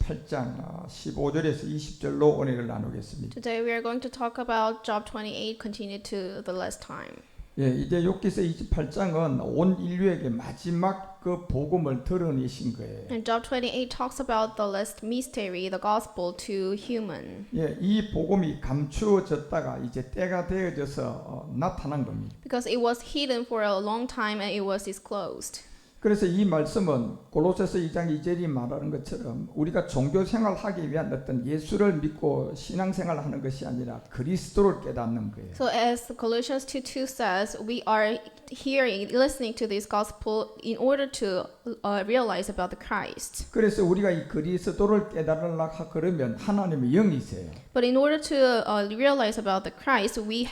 28장 15절에서 20절로 은혜를 나누겠습니다. Today we are going to talk about Job 28, continue to the last time. 예, 이제 욥기서 28장은 온 인류에게 마지막 그 복음을 드러내신 거예요. And Job 28 talks about the last mystery, the gospel to human. 예, 이 복음이 감추어졌다가 이제 때가 되어져서 나타난 겁니다. Because it was hidden for a long time and it was disclosed. 그래서 이 말씀은 골로새서 2장 2절이 말하는 것처럼 우리가 종교 생활하기 위한 어떤 예수를 믿고 신앙생활을 하는 것이 아니라 그리스도를 깨닫는 거예요. So as Colossians 2:2 says, we are hearing, listening to this gospel in order to realize about the Christ. 그래서 우리가 이 그리스도를 깨달으려고 그러면 하나님의 영이세요. But in order to realize about the Christ, we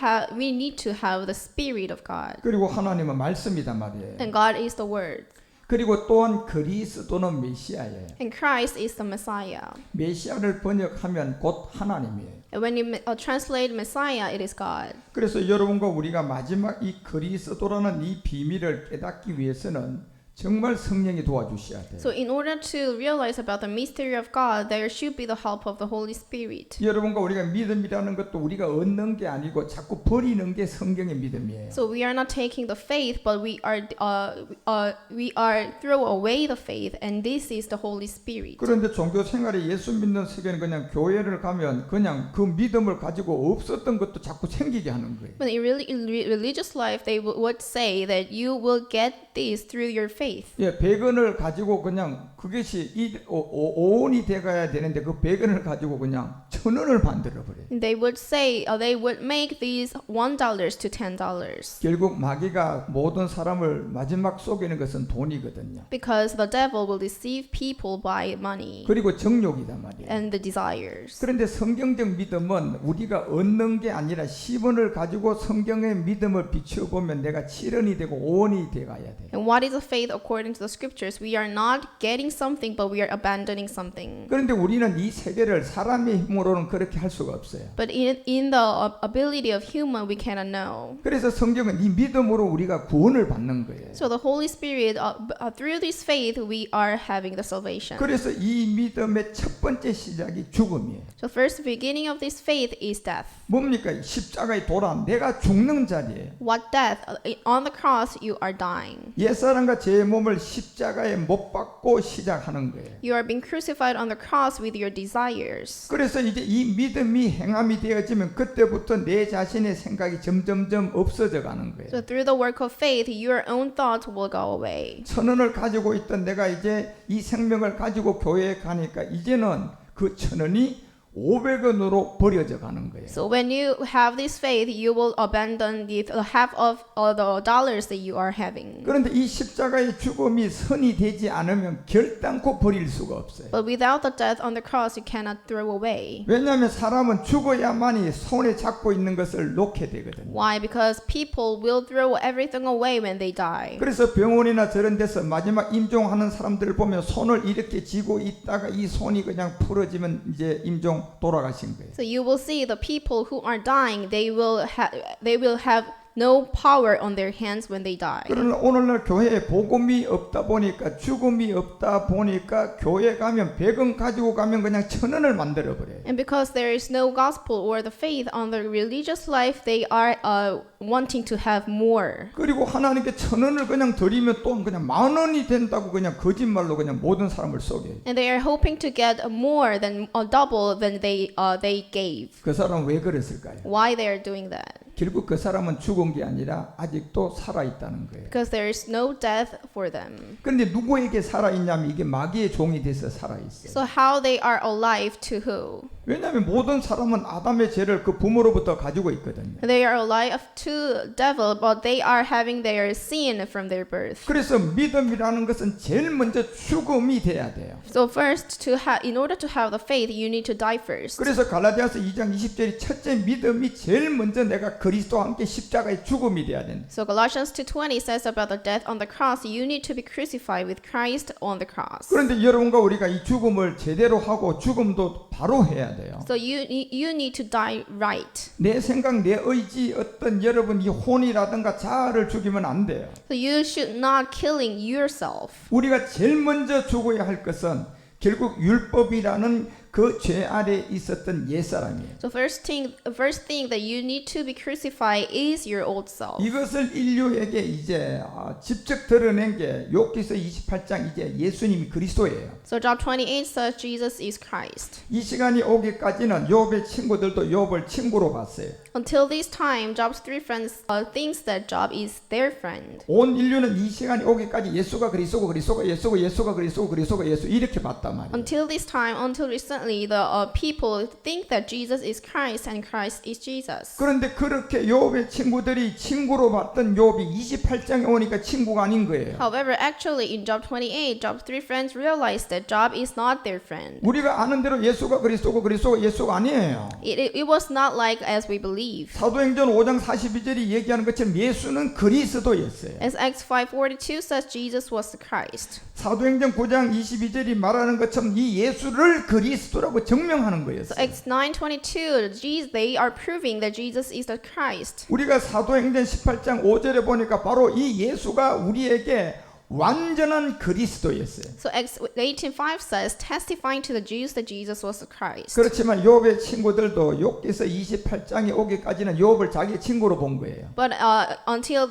need to have the Spirit of God. 그리고 하나님은 말씀이단 말이에요. And God is the Word. 그리고 또한 그리스도는 메시아예요. And Christ is the Messiah. 메시아를 번역하면 곧 하나님이에요. And when you translate Messiah, it is God. 그래서 여러분과 우리가 마지막 이 그리스도라는 이 비밀을 깨닫기 위해서는 정말 성령이 도와주셔야 돼요. So in order to realize about the mystery of God, there should be the help of the Holy Spirit. 여러분과 우리가 믿음이라는 것도 우리가 얻는 게 아니고 자꾸 버리는 게 성경의 믿음이에요. So we are not taking the faith, but we are throw away the faith, and this is the Holy Spirit. 그런데 종교 생활에 예수 믿는 세계는 그냥 교회를 가면 그냥 그 믿음을 가지고 없었던 것도 자꾸 생기게 하는 거예요. But in religious life, they would say that you will get this through your faith. 예, 100원을 가지고 그냥 그것이 5원이 돼가야 되는데 그 100원을 가지고 그냥 1000원을 만들어 버려요. They would say they would make these $1 to $10. 결국 마귀가 모든 사람을 마지막 속이는 것은 돈이거든요. Because the devil will deceive people by money 그리고 정욕이단 말이에요. and the desires. 그런데 성경적 믿음은 우리가 얻는 게 아니라 10원을 가지고 성경의 믿음을 비춰보면 내가 7원이 되고 5원이 돼가야 돼요. And what is a faith according to the scriptures? We are not getting something, but we are abandoning something. 그런데 우리는 이 세계를 사람의 힘으로는 그렇게 할 수가 없어요. But in the ability of human, we cannot know. 그래서 성경은 이 믿음으로 우리가 구원을 받는 거예요. So the Holy Spirit, through this faith, we are having the salvation. 그래서 이 믿음의 첫 번째 시작이 죽음이에요. So first beginning of this faith is death. 뭡니까? 십자가에 돌아 내가 죽는 자리예요. What death? On the cross, you are dying. 옛사람과 제 몸을 십자가에 못 박고 시작하는 거예요. You are being crucified on the cross with your desires. 그래서 이제 이 믿음이 행함이 되어지면 그때부터 내 자신의 생각이 점점점 없어져 가는 거예요. So through the work of faith, your own thoughts will go away. 1000원을 가지고 있던 내가 이제 이 생명을 가지고 교회에 가니까 이제는 그 1000원이 500원으로 버려져 가는 거예요. So when you have this faith, you will abandon the half of the dollars that you are having. 그런데 이 십자가의 죽음이 선이 되지 않으면 결단코 버릴 수가 없어요. But without the death on the cross, you cannot throw away. 왜냐하면 사람은 죽어야만이 손에 잡고 있는 것을 놓게 되거든요. Why? Because people will throw everything away when they die. 그래서 병원이나 저런 데서 마지막 임종하는 사람들을 보면 손을 이렇게 쥐고 있다가 이 손이 그냥 풀어지면 이제 임종 돌아가신 거예요. So you will see the people who are dying, they will have no power on their hands when they die. 그러나 오늘날 교회에 복음이 없다 보니까 죽음이 없다 보니까 교회 가면 100원 가지고 가면 그냥 1000원을 만들어 버려요. And because there is no gospel or the faith on the religious life, they are wanting to have more. 그리고 하나님께 1000원을 그냥 드리면 또 그냥 10,000원이 된다고 그냥 거짓말로 그냥 모든 사람을 속여요. And they are hoping to get more than double than they gave. 그 사람은 왜 그랬을까요? Why they are doing that? 결국 그 사람은 죽은 게 아니라 아직도 살아 있다는 거예요. Because there is no death for them. 그런데 누구에게 살아 있냐면 이게 마귀의 종이 돼서 살아 있어요. So how they are alive to who? 왜냐하면 모든 사람은 아담의 죄를 그 부모로부터 가지고 있거든요. They are alive to devil, but they are having their sin from their birth. 그래서 믿음이라는 것은 제일 먼저 죽음이 돼야 돼요. So first, in order to have the faith, you need to die first. 그래서 갈라디아서 2장 20절이 첫째 믿음이 제일 먼저 내가 그리스도와 함께 십자가의 죽음이 돼야 된다. So Colossians 2:20 says about the death on the cross, you need to be crucified with Christ on the cross. 그런데 여러분과 우리가 이 죽음을 제대로 하고 죽음도 바로 해야 돼요. So you need to die right. 내 생각, 내 의지, 어떤 여러분 이 혼이라든가 자아를 죽이면 안 돼요. So you should not killing yourself. 우리가 제일 먼저 죽어야 할 것은 결국 율법이라는 그 죄 아래 있었던 옛사람이에요. So first thing that you need to be crucified is your old self. 이것을 인류에게 이제 직접 드러낸 게 욥기서 28장 이제 예수님이 그리스도예요. So Job 28 says Jesus is Christ. 이 시간이 오기까지는 욥의 친구들도 욥을 친구로 봤어요. Until this time, Job's three friends thinks that Job is their friend. 온 인류는 이 시간이 오기까지 예수가 그리스도고 그리스도가 예수고 예수가 그리스도고 그리스도가 예수 이렇게 봤단 말이에요. Until this time, until recently, the people think that Jesus is Christ and Christ is Jesus. 그런데 그렇게 욥의 친구들이 친구로 봤던 욥이 28장에 오니까 친구가 아닌 거예요. However, actually in Job 28, Job's three friends realized that Job is not their friend. 우리가 아는 대로 예수가 그리스도고 그리스도가 예수가 아니에요. It was not like as we believe. 사도행전 5장 42절이 얘기하는 것처럼 예수는 그리스도였어요. As Acts 5:42 says, Jesus was the Christ. 사도행전 9장 22절이 말하는 것처럼 이 예수를 그리스도라고 증명하는 So 거였어요. Acts 9:22, they are proving that Jesus is the Christ. 우리가 사도행전 18장 5절에 보니까 바로 이 예수가 우리에게 완전한 그리스도였어요. So Acts 18:5 says, testifying to the Jews that Jesus was the Christ. 그렇지만 욥의 친구들도 욥기서 28장에 오기까지는 욥을 자기 친구로 본 거예요. But until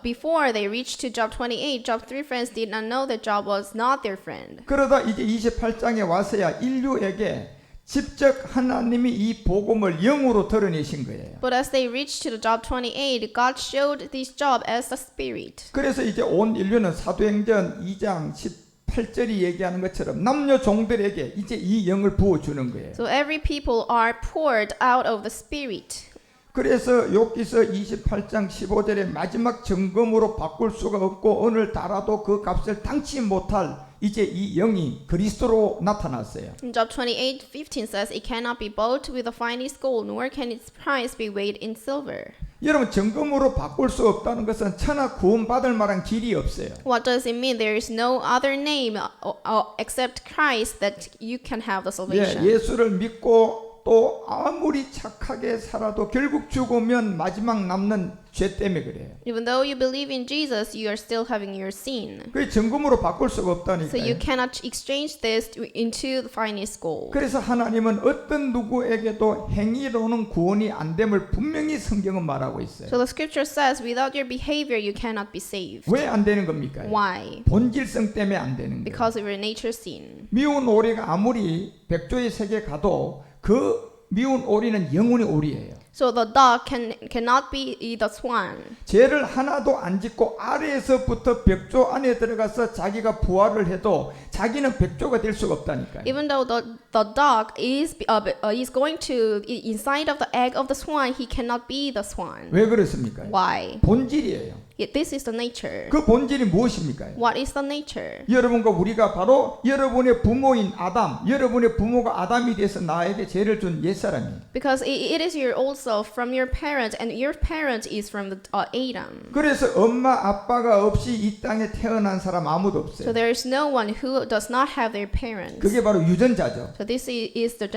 before they reached to Job 28, Job's three friends did not know that Job was not their friend. 그러다 이제 28장에 와서야 인류에게 직접 하나님이 이 복음을 영으로 드러내신 거예요. But as they reached to the Job 28, God showed this Job as the Spirit. 그래서 이제 온 인류는 사도행전 2장 18절이 얘기하는 것처럼 남녀 종들에게 이제 이 영을 부어주는 거예요. So every people are poured out of the Spirit. 그래서 욥기서 28장 15절에 마지막 점검으로 바꿀 수가 없고 오늘 달아도 그 값을 당치 못할 이제 이 영이 그리스도로 나타났어요. In Job 28:15 says, it cannot be bought with the finest gold, nor can its price be weighed in silver. 여러분 점검으로 바꿀 수 없다는 것은 천하 구원받을 만한 길이 없어요. What does it mean? There is no other name except Christ that you can have the salvation. 예수를 믿고 또 아무리 착하게 살아도 결국 죽으면 마지막 남는 죄 때문에 그래요. Even though you believe in Jesus, you are still having your sin. 그 점검으로 바꿀 수가 So you 없다니까요. cannot exchange this into the finest gold. 그래서 하나님은 어떤 누구에게도 행위로는 구원이 안 됨을 분명히 성경은 말하고 있어요. So the scripture says, without your behavior, you cannot be saved. 왜 안 되는 겁니까? Why? 본질성 때문에 안 되는 거예요. Because of your nature sin. 미운 오리가 아무리 백조의 세계에 가도 그 미운 오리는 영혼의 오리예요. So the dog cannot be the swan. 죄를 하나도 안 짓고 아래에서부터 백조 안에 들어가서 자기가 부활을 해도 자기는 백조가 될 수가 없다니까요. Even though the dog is going to inside of the egg of the swan, he cannot be the swan. 왜 그렇습니까? Why? 본질이에요. This is the nature. 그 본질이 무엇입니까? What is the nature? 여러분과 우리가 바로 여러분의 부모인 아담, 여러분의 부모가 아담이 돼서 나에게 죄를 준 옛사람이에요. Because it is your old self from your parent, and your parent is from the Adam. 그래서 엄마 아빠가 없이 이 땅에 태어난 사람 아무도 So 없어요. there is no one who does not have their parents. 그게 바로 유전자죠. So this is the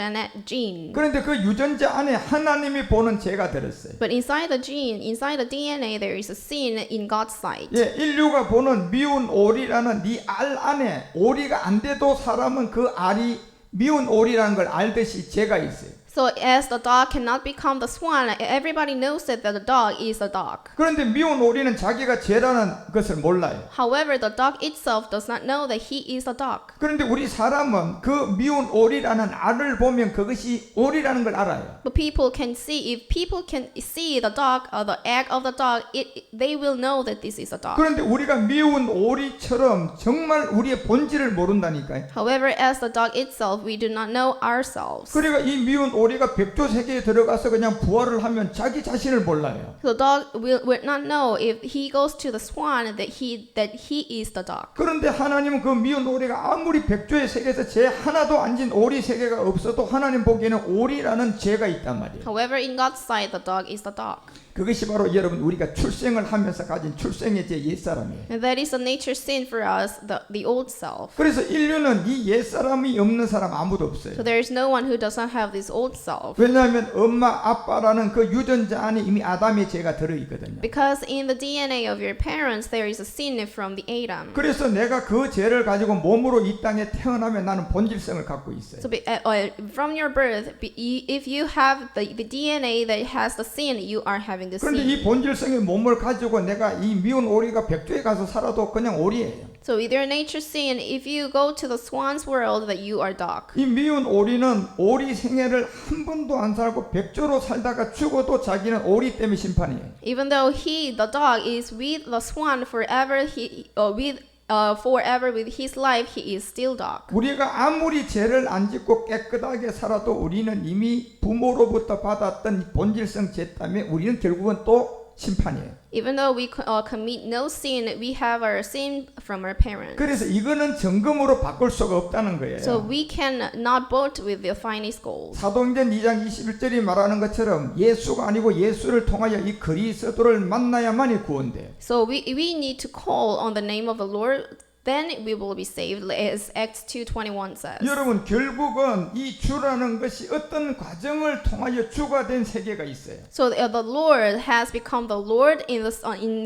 gene. 그런데 그 유전자 안에 하나님이 보는 죄가 들었어요. But inside the gene, inside the DNA, there is a sin in God's sight. 예, 인류가 보는 미운 오리라는 네 알 안에 오리가 안 돼도 사람은 그 알이 미운 오리라는 걸 알듯이 죄가 있어요. So as the dog cannot become the swan, everybody knows that the dog is a dog. 그런데 미운 오리는 자기가 죄라는 것을 몰라요. However, the dog itself does not know that he is a dog. 그런데 우리 사람은 그 미운 오리라는 알을 보면 그것이 오리라는 걸 알아요. But people can see, if people can see the dog or the egg of the dog, they will know that this is a dog. 그런데 우리가 미운 오리처럼 정말 우리의 본질을 모른다니까요. However, as the dog itself, we do not know ourselves. 그러니까 이 미운 오리가 백조 세계에 들어가서 그냥 부활을 하면 자기 자신을 몰라요. The dog will not know if he goes to the swan that he is the dog. 그런데 하나님은 그 미운 오리가 아무리 백조의 세계에서 죄 하나도 안 진 오리 세계가 없어도 하나님 보기에는 오리라는 죄가 있단 말이에요. However, in God's sight, the dog is the dog. 그것이 바로 여러분 우리가 출생을 하면서 가진 출생의 제 옛사람이에요. And that is a nature sin for us, the old self. 그래서 인류는 이 옛사람이 없는 사람 아무도 없어요. So there is no one who does not have this old self. 왜냐하면 엄마 아빠라는 그 유전자 안에 이미 아담의 죄가 들어있거든요. Because in the DNA of your parents there is a sin from the Adam. 그래서 내가 그 죄를 가지고 몸으로 이 땅에 태어나면 나는 본질성을 갖고 있어요. So from your birth, if you have the DNA that has the sin, you are having the 그런데 sin. 이 본질성의 몸을 가지고 내가 이 미운 오리가 백조에 가서 살아도 그냥 오리예요. So with your nature sin, if you go to the swan's world, that you are dog. 이 미운 오리는 오리 생애를 한 번도 안 살고 백조로 살다가 죽어도 자기는 오리 때문에 심판이에요. Even though the dog, is with the swan forever, forever with his life, he is still dog. 우리가 아무리 죄를 안 짓고 깨끗하게 살아도 우리는 이미 부모로부터 받았던 본질성 죄 때문에 우리는 결국은 또 심판이에요. Even though we commit no sin, we have our sin from our parents. 그래서 이거는 점검으로 바꿀 수가 없다는 거예요. So we can not vote with the finest gold. 사도행전 2장 21절이 말하는 것처럼 예수가 아니고 예수를 통하여 이 그리스도를 만나야만이 구원돼요. So we need to call on the name of the Lord. Then we will be saved, as Acts 2:21 says. 여러분 결국은 이 주라는 것이 어떤 과정을 통하여 주가 된 세계가 있어요. So the Lord has become the Lord in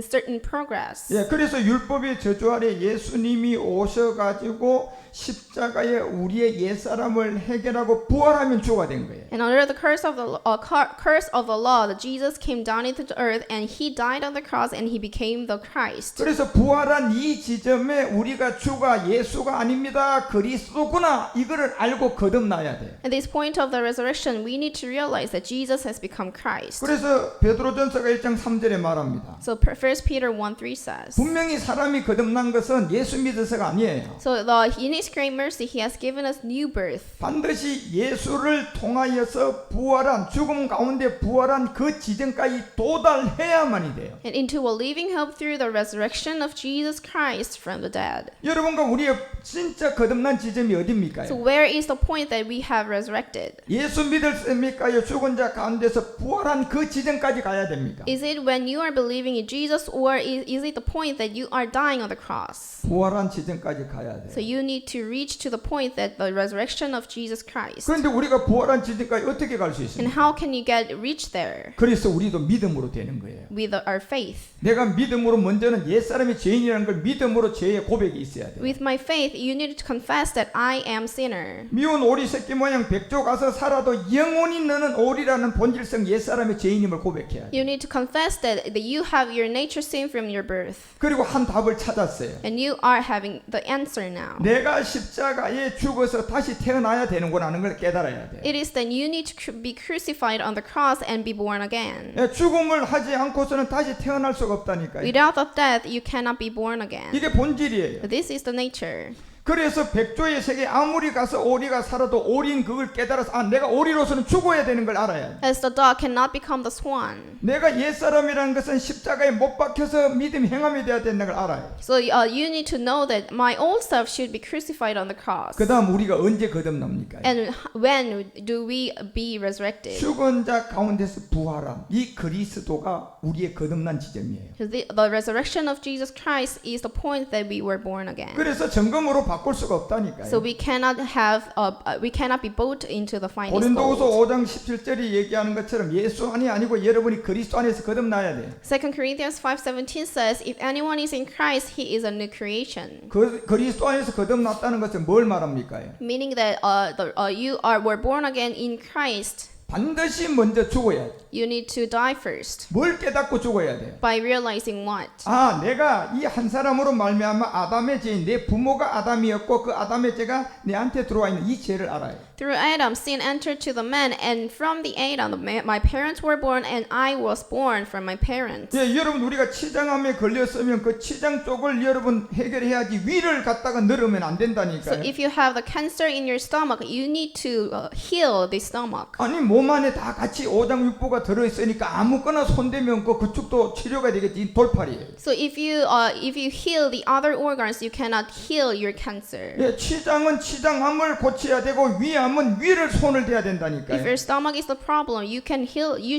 certain progress. 예, 그래서 율법의 저주 아래 예수님이 오셔가지고 십자가에 우리의 옛사람을 해결하고 부활하면 주가 된 거예요. And under the curse of the law, that Jesus came down into the earth and he died on the cross and he became the Christ. 그래서 부활한 이 지점에 우리가 주가 예수가 아닙니다. 그리스도구나. 이거를 알고 거듭나야 돼요. At this point of the resurrection, we need to realize that Jesus has become Christ. 그래서 베드로전서가 1장 3절에 말합니다. So 1 Peter 1:3 says. 분명히 사람이 거듭난 것은 예수 믿어서가 아니에요. So in His great mercy, He has given us new birth. 반드시 예수를 통하여서 부활한 죽음 가운데 부활한 그 지점까지 도달해야만이 돼요. And into a living hope through the resurrection of Jesus Christ from the dead. 여러분과 우리의 진짜 거듭난 지점이 어디입니까? So where is the point that we have resurrected? 예수 믿습니까? 죽은 자 가운데서 부활한 그 지점까지 가야 됩니까? Is it when you are believing in Jesus, or is it the point that you are dying on the cross? 부활한 지점까지 가야 돼요. So you need to reach to the point that the resurrection of Jesus Christ. 그런데 우리가 부활한 지점까지 어떻게 갈 수 And 있습니까? how can you reach there? 그래서 우리도 믿음으로 되는 거예요. With our faith. 내가 믿음으로 먼저는 옛사람이 죄인이라는 걸 믿음으로 죄의 고백이 있어야 돼요. With my faith, you need to confess that I am sinner. 미운 오리 새끼 모양 백조 가서 살아도 영원히 너는 오리라는 본질성 옛사람의 죄인임을 고백해야 돼요. You need to confess that you have your nature sin from your birth. 그리고 한 답을 찾았어요. And you are having the answer now. 내가 십자가에 죽어서 다시 태어나야 되는구나는 걸 깨달아야 돼요. It is that you need to be crucified on the cross and be born again. 죽음을 하지 않고서는 다시 태어날 수가 없다니까요. Without the death, you cannot be born again. 이게 본질이에요. This is the nature. 그래서 백조의 세계 아무리 가서 오리가 살아도 오리는 그걸 깨달아서 아 내가 오리로서는 죽어야 되는 걸 알아야 돼. As the dog cannot become the swan. 내가 옛사람이라는 것은 십자가에 못 박혀서 믿음 행함이 돼야 된다는 걸 알아요. So you need to know that my old self should be crucified on the cross. 그 다음 우리가 언제 거듭납니까? And when do we be resurrected? 죽은 자 가운데서 부활한 이 그리스도가 우리의 거듭난 지점이에요. The resurrection of Jesus Christ is the point that we were born again. 그래서 점검으로 바꿀 수가 없다니까요. So we cannot be bought into the finest 고린도후서 gold. 5장 17절이 얘기하는 것처럼 예수 안이 아니고 여러분이 그리스도 안에서 거듭나야 돼요. 2 Corinthians 5:17 says, if anyone is in Christ, he is a new creation. 그리스도 안에서 거듭났다는 것은 뭘 말합니까? Meaning that you were born again in Christ. 반드시 먼저 죽어야 돼. You need to die first. 뭘 깨닫고 죽어야 돼? By realizing what? 아, 내가 이 한 사람으로 말미암아 아담의 죄인, 내 부모가 아담이었고 그 아담의 죄가 내한테 들어와 있는 이 죄를 알아요. Through Adam, sin entered to the man, and from the Adam, my parents were born, and I was born from my parents. 예, 여러분 우리가 치장암에 걸렸으면 그 치장 쪽을 여러분 해결해야지 위를 갖다가 늘으면 안 So 된다니까요. if you have the cancer in your stomach, you need to heal the stomach. 아니 몸 몸 안에 다 같이 오장육부가 들어있으니까 아무거나 손대면 그쪽도 치료가 되겠지. 돌팔이에요. So if you heal the other organs, you cannot heal your cancer. 예, 치장은 치장암을 고쳐야 되고 위암은 위를 손을 대야 If 된다니까요. your stomach is the problem, you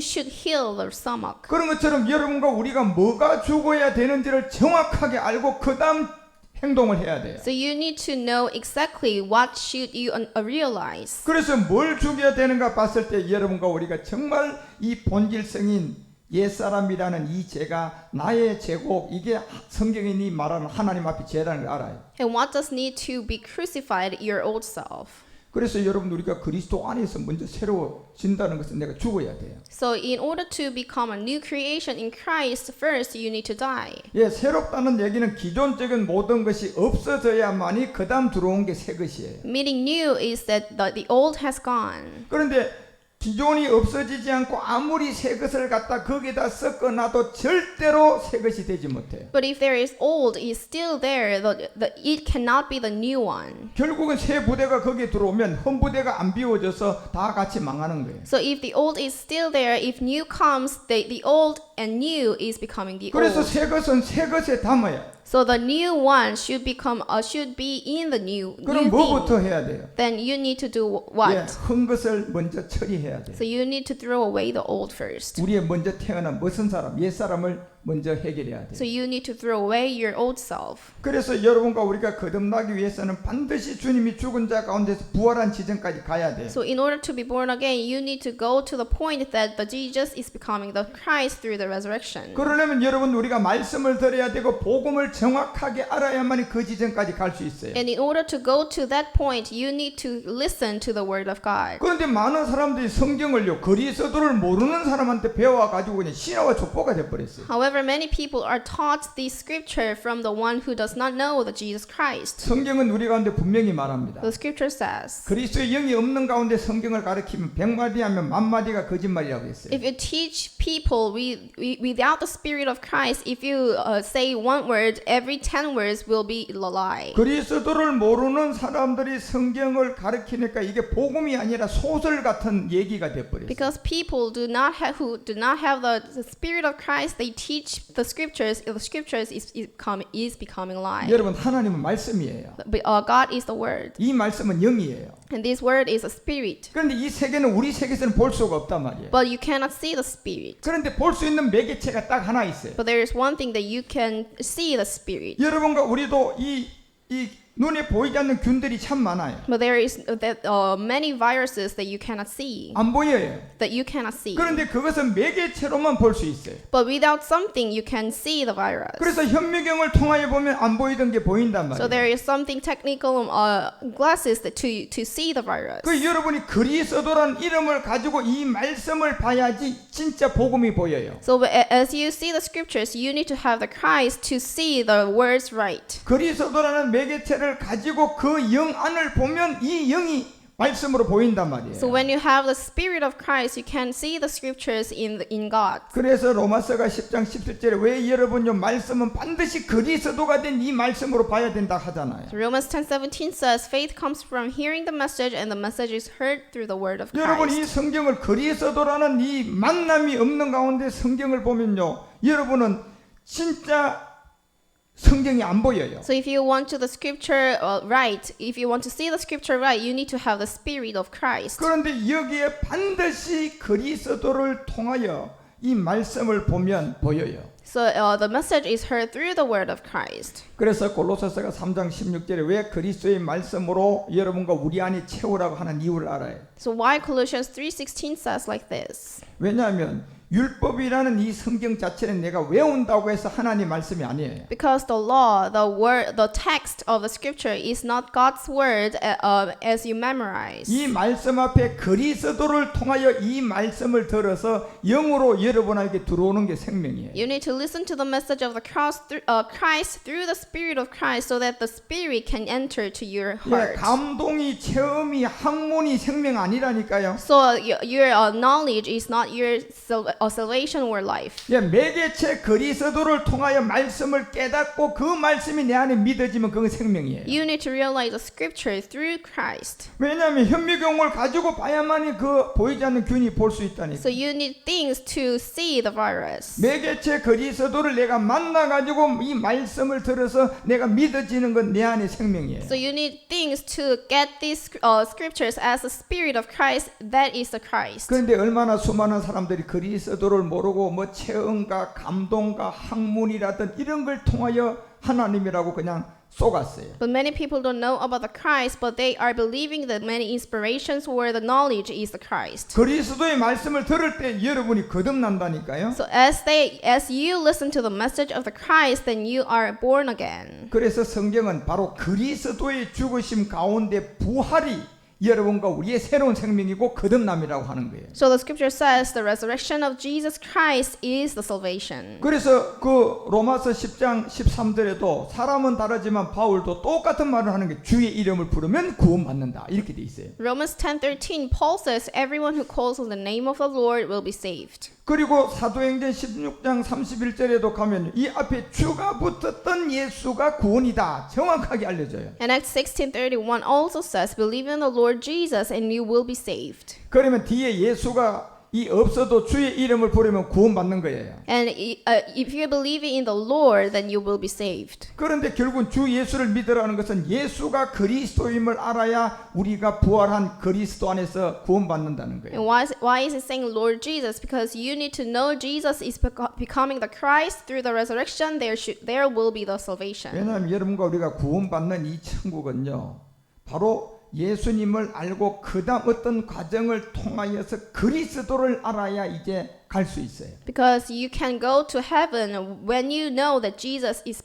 should heal the stomach. 그런 것처럼 여러분과 우리가 뭐가 죽어야 되는지를 정확하게 알고 그 다음 행동을 해야 돼요. So you need to know exactly what should you realize. 그래서 뭘 죽여야 되는가 봤을 때 여러분과 우리가 정말 이 본질성인 옛사람이라는 이 죄가 나의 죄고 이게 성경이 말하는 하나님 앞에 죄라는 걸 알아요. And what does need to be crucified? Your old self. 그래서 여러분 우리가 그리스도 안에서 먼저 새로워진다는 것은 내가 죽어야 돼요. So in order to become a new creation in Christ, first you need to die. 예, 새롭다는 얘기는 기존적인 모든 것이 없어져야만이 그 다음 들어온 게 새 것이에요. Meaning new is that the old has gone. 그런데 기존이 없어지지 않고 아무리 새 것을 갖다 거기다 섞어놔도 절대로 새 것이 되지 못해요. But if there is old, is still there. It cannot be the new one. 결국은 새 부대가 거기에 들어오면 헌 부대가 안 비워져서 다 같이 망하는 거예요. So if the old is still there, if new comes, the old and new is becoming the 그래서 old. 새 것은 새 것에 담아야. So the new one should be in the new 그럼 뭐부터 thing. 해야 돼요? Then you need to do 예, what? 한 것을 먼저 처리해야 돼요. So you need to throw away the old first. 우리의 먼저 태어난 멋은 사람, 옛 사람을 먼저 해결해야 돼요. So you need to throw away your old self. 그래서 여러분과 우리가 거듭나기 위해서는 반드시 주님이 죽은 자 가운데서 부활한 지점까지 가야 돼요. So in order to be born again, you need to go to the point that the Jesus is becoming the Christ through the resurrection. 그러려면 여러분 우리가 말씀을 들어야 되고 복음을 정확하게 알아야만이 그 지점까지 갈 수 있어요. And in order to go to that point, you need to listen to the word of God. 그런데 많은 사람들이 성경을요 그리스도를 모르는 사람한테 배워가지고 그냥 신화와 족보가 돼버렸어요. However, many people are taught the scripture from the one who does not know the Jesus Christ. 성경은 우리 가운데 분명히 말합니다. The scripture says, 그리스도의 영이 없는 가운데 성경을 가르치면 100마디 하면 10,000마디가 거짓말이라고 했어요. if you teach people without the spirit of Christ, if you say one word, every 10 words will be a lie. 그리스도를 모르는 사람들이 성경을 가르치니까 이게 복음이 아니라 소설 같은 얘기가 돼버렸어요. Because people who do not have the spirit of Christ, they teach the scriptures. The scriptures is becoming lie. 여러분 하나님은 말씀이에요. But, God is the word, 이 말씀은 영이에요. and this word is a spirit. 그런데 이 세계는 우리 세계에서는 볼 수가 없단 말이에요. But you cannot see the spirit. 그런데 볼 수 있는 매개체가 딱 하나 있어요. But there is one thing that you can see the spirit. 여러분과 우리도 이 눈에 보이지 않는 균들이 참 많아요. But there is many viruses that you cannot see. 안 보여요. That you cannot see. 그런데 그것은 매개체로만 볼 수 있어요. But without something, you can see the virus. 그래서 현미경을 통하여 보면 안 보이던 게 보인단 So 말이에요. there is something technical glasses that to see the virus. 그 여러분이 그리스도란 이름을 가지고 이 말씀을 봐야지 진짜 복음이 보여요. So as you see the scriptures, you need to have the Christ to see the words right. 그리스도라는 매개체를 가지고 그 영 안을 보면 이 영이 말씀으로 보인단 말이에요. So when you have the spirit of Christ, you can see the scriptures in God. 그래서 로마서가 10장 17절에 왜 여러분요 말씀은 반드시 그리스도가 된 이 말씀으로 봐야 된다 하잖아요. So Romans 10:17 says, faith comes from hearing the message, and the message is heard through the word of 여러분 이 Christ. 성경을 그리스도라는 이 만남이 없는 가운데 성경을 보면요 여러분은 진짜 성경이 안 보여요. So if you want to the scripture right, if you want to see the scripture right, you need to have the spirit of Christ. 그런데 여기에 반드시 그리스도를 통하여 이 말씀을 보면 보여요. So the message is heard through the word of Christ. 그래서 골로새서가 3장 16절에 왜 그리스도의 말씀으로 여러분과 우리 안에 채우라고 하는 이유를 알아요. So why Colossians 3:16 says like this? 왜냐하면 율법이라는 이 성경 자체는 내가 외운다고 해서 하나님 말씀이 아니에요. Because the law, the word, the text of the scripture is not God's word as you memorize. 이 말씀 앞에 그리스도를 통하여 이 말씀을 들어서 영으로 여러분에게 들어오는 게 생명이에요. You need to listen to the message of the Christ through the Spirit of Christ, so that the Spirit can enter to your 예, heart. 감동이, 체험이, 학문이 생명 아니라니까요. So your knowledge is not your salvation or life. 예, 매개체 그리스도를 통하여 말씀을 깨닫고 그 말씀이 내 안에 믿어지면 그건 생명이에요. You need to realize the scripture through Christ. 왜냐하면 현미경을 가지고 봐야만이 그 보이지 않는 균이 볼 수 있다니까. So you need things to see the virus. 매개체 그리스도를 내가 만나가지고 이 말씀을 들어서 내가 믿어지는 건 내 안에 생명이에요. So you need things to get these scriptures as the spirit of Christ. That is the Christ. 그런데 얼마나 수많은 사람들이 그리스도를 모르고 뭐 체험과 감동과 학문이라든 이런 걸 통하여 하나님이라고 그냥 속았어요. But many people don't know about the Christ, but they are believing that many inspirations or the knowledge is the Christ. 그리스도의 말씀을 들을 때 여러분이 거듭난다니까요. So as you listen to the message of the Christ, then you are born again. 그래서 성경은 바로 그리스도의 죽으심 가운데 부활이 여러분과 우리의 새로운 생명이고 거듭남이라고 하는 거예요. So the scripture says the resurrection of Jesus Christ is the salvation. 그래서 그 로마서 10장 13절에도 사람은 다르지만 바울도 똑같은 말을 하는 게 주의 이름을 부르면 구원받는다 이렇게 돼 있어요. Romans 10:13 Paul says everyone who calls on the name of the Lord will be saved. 그리고 사도행전 16장 31절에도 가면 이 앞에 주가 붙었던 예수가 구원이다 정확하게 알려져요. And Acts 16:31 also says believe in the Lord Jesus and you will be saved. 그러면 뒤에 예수가 이 없어도 주의 이름을 부르면 구원받는 거예요. And if you believe in the Lord, then you will be saved. 그런데 결국은 주 예수를 믿으라는 것은 예수가 그리스도임을 알아야 우리가 부활한 그리스도 안에서 구원받는다는 거예요. And why is it saying Lord Jesus? Because you need to know Jesus is becoming the Christ through the resurrection. There will be the salvation. 왜냐하면 여러분과 우리가 구원받는 이 천국은요, 바로 예수님을 알고 그다음 어떤 과정을 통하여서 그리스도를 알아야 이제 갈 수 있어요. Because you can go to heaven when you know that Jesus is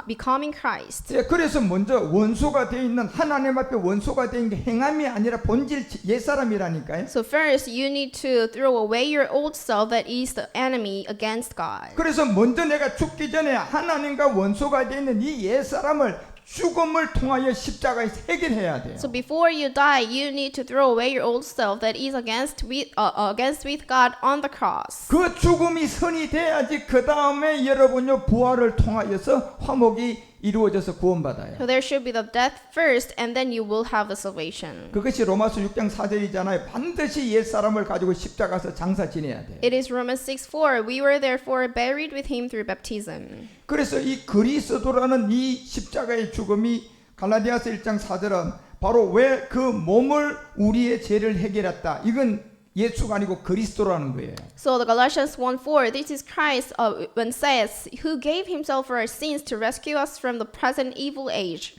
becoming Christ. 예, 그래서 먼저 원수가 되어 있는 하나님 앞에 원수가 되어 있는 게 행함이 아니라 본질 옛사람이라니까요. So first, you need to throw away your old self that is the enemy against God. 그래서 먼저 내가 죽기 전에 하나님과 원수가 되어 있는 이 옛사람을 죽음을 통하여 십자가에 해결해야 돼요. So before you die, you need to throw away your old self that is against with God on the cross. 그 죽음이 선이 돼야지 그 다음에 여러분요 부활을 통하여서 화목이 이루어져서 구원받아요. So there should be the death first, and then you will have the salvation. 그것이 로마서 6장 4절이잖아요. 반드시 옛사람을 가지고 십자가에서 장사 지내야 돼요. It is Romans 6:4. We were therefore buried with him through baptism. 그래서 이 그리스도라는 이 십자가의 죽음이 갈라디아서 1장 4절은 바로 왜 그 몸을 우리의 죄를 해결했다. 이건 예수가 아니고 그리스도라는 거예요. So the Galatians 1:4, this is Christ when says, who gave himself for our sins to rescue us from the present evil age.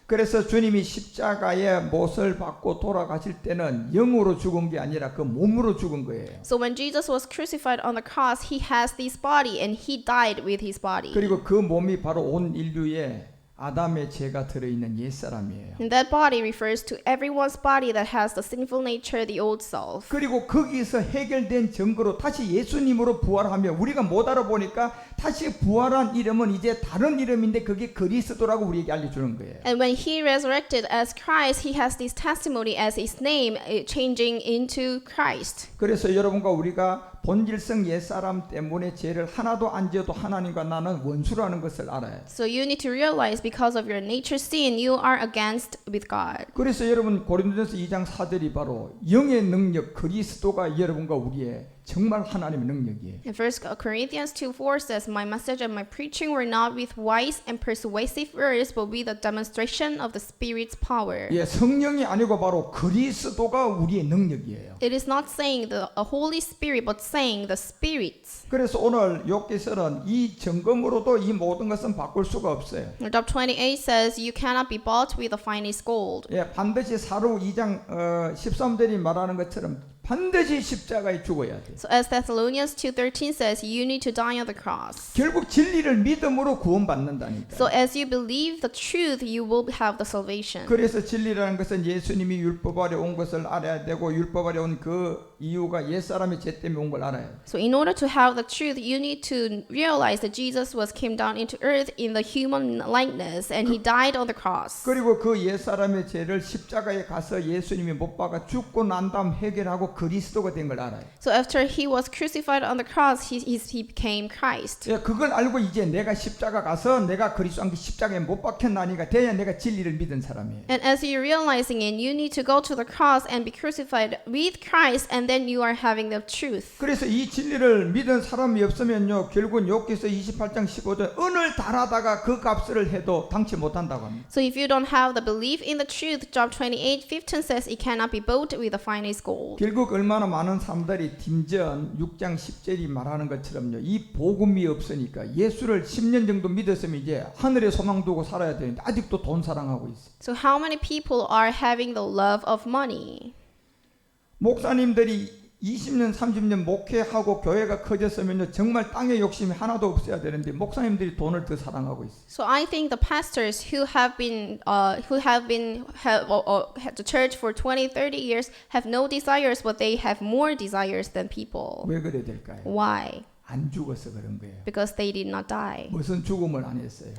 그래서 주님이 십자가의 못을 받고 돌아가실 때는 영으로 죽은 게 아니라 그 몸으로 죽은 거예요. So when Jesus was crucified on the cross, he has this body and he died with his body. 그리고 그 몸이 바로 온 인류의 아담의 죄가 들어있는 옛사람이에요. And that body refers to everyone's body that has the sinful nature, the old self. 그리고 거기서 해결된 증거로 다시 예수님으로 부활하며 우리가 못 알아보니까 다시 부활한 이름은 이제 다른 이름인데 그게 그리스도라고 우리에게 알려주는 거예요. And when he resurrected as Christ, he has this testimony as his name changing into Christ. 그래서 여러분과 우리가 본질성 옛사람 때문에 죄를 하나도 안 지어도 하나님과 나는 원수라는 것을 알아요. So you need to realize because of your nature sin, you are against with God. 그래서 여러분 고린도전서 2장 4절이 바로 영의 능력 그리스도가 여러분과 우리의 정말 하나님의 능력이에요. And 1 Corinthians 2:4 says, my message and my preaching were not with wise and persuasive words, but with a demonstration of the Spirit's power. 예, 성령이 아니고 바로 그리스도가 우리의 능력이에요. It is not saying the Holy Spirit, but saying the spirits. 그래서 오늘 욥기서는 이 점검으로도 이 모든 것은 바꿀 수가 없어요. Job 28 says, you cannot be bought with the finest gold. 예, 반드시 사로 2장 13절이 말하는 것처럼 반드시 십자가에 죽어야 돼. So as Thessalonians 2:13 says, you need to die on the cross. 결국 진리를 믿음으로 구원받는다니까. So as you believe the truth, you will have the salvation. 그래서 진리라는 것은 예수님이 율법 아래 온 것을 알아야 되고 율법 아래 온 그 이유가 옛사람의 죄 때문에 온 걸 알아야 돼. So in order to have the truth, you need to realize that Jesus came down into earth in the human likeness and he died on the cross. 그리고 그 옛사람의 죄를 십자가에 가서 예수님이 못 박아 죽고 난 다음 해결하고 바로 그리스도가 된 걸 알아요. So after he was crucified on the cross, he became Christ. 예, 그걸 알고 이제 내가 십자가 가서 내가 그리스도 안 십자가에 못 박혔나니까 돼야 내가 진리를 믿은 사람이에요. And as you're realizing it, you need to go to the cross and be crucified with Christ, and then you are having the truth. 그래서 이 진리를 믿은 사람이 없으면요, 결국은 욥기서 28장 15절 은을 달하다가 그 값을 해도 당치 못한다고 합니다. So if you don't have the belief in the truth, Job 28:15 says it cannot be bought with the finest gold. 결국 얼마나 많은 사람들이 딤전 6장 10절이 말하는 것처럼요, 이 복음이 없으니까 예수를 10년 정도 믿었으면 이제 하늘에 소망 두고 살아야 되는데 아직도 돈 사랑하고 있어요. So how many people are having the love of money? 목사님들이 20년 30년 목회하고 교회가 커졌으면요, 정말 땅에 욕심이 하나도 없어야 되는데 목사님들이 돈을 더 사랑하고 있어요. So I think the pastors who have been had the church for 20, 30 years have no desires, but they have more desires than people. 왜 그래야 될까요? Why? 안 죽어서 그런 거예요. Because they did not die. 무슨 죽음을 안 했어요?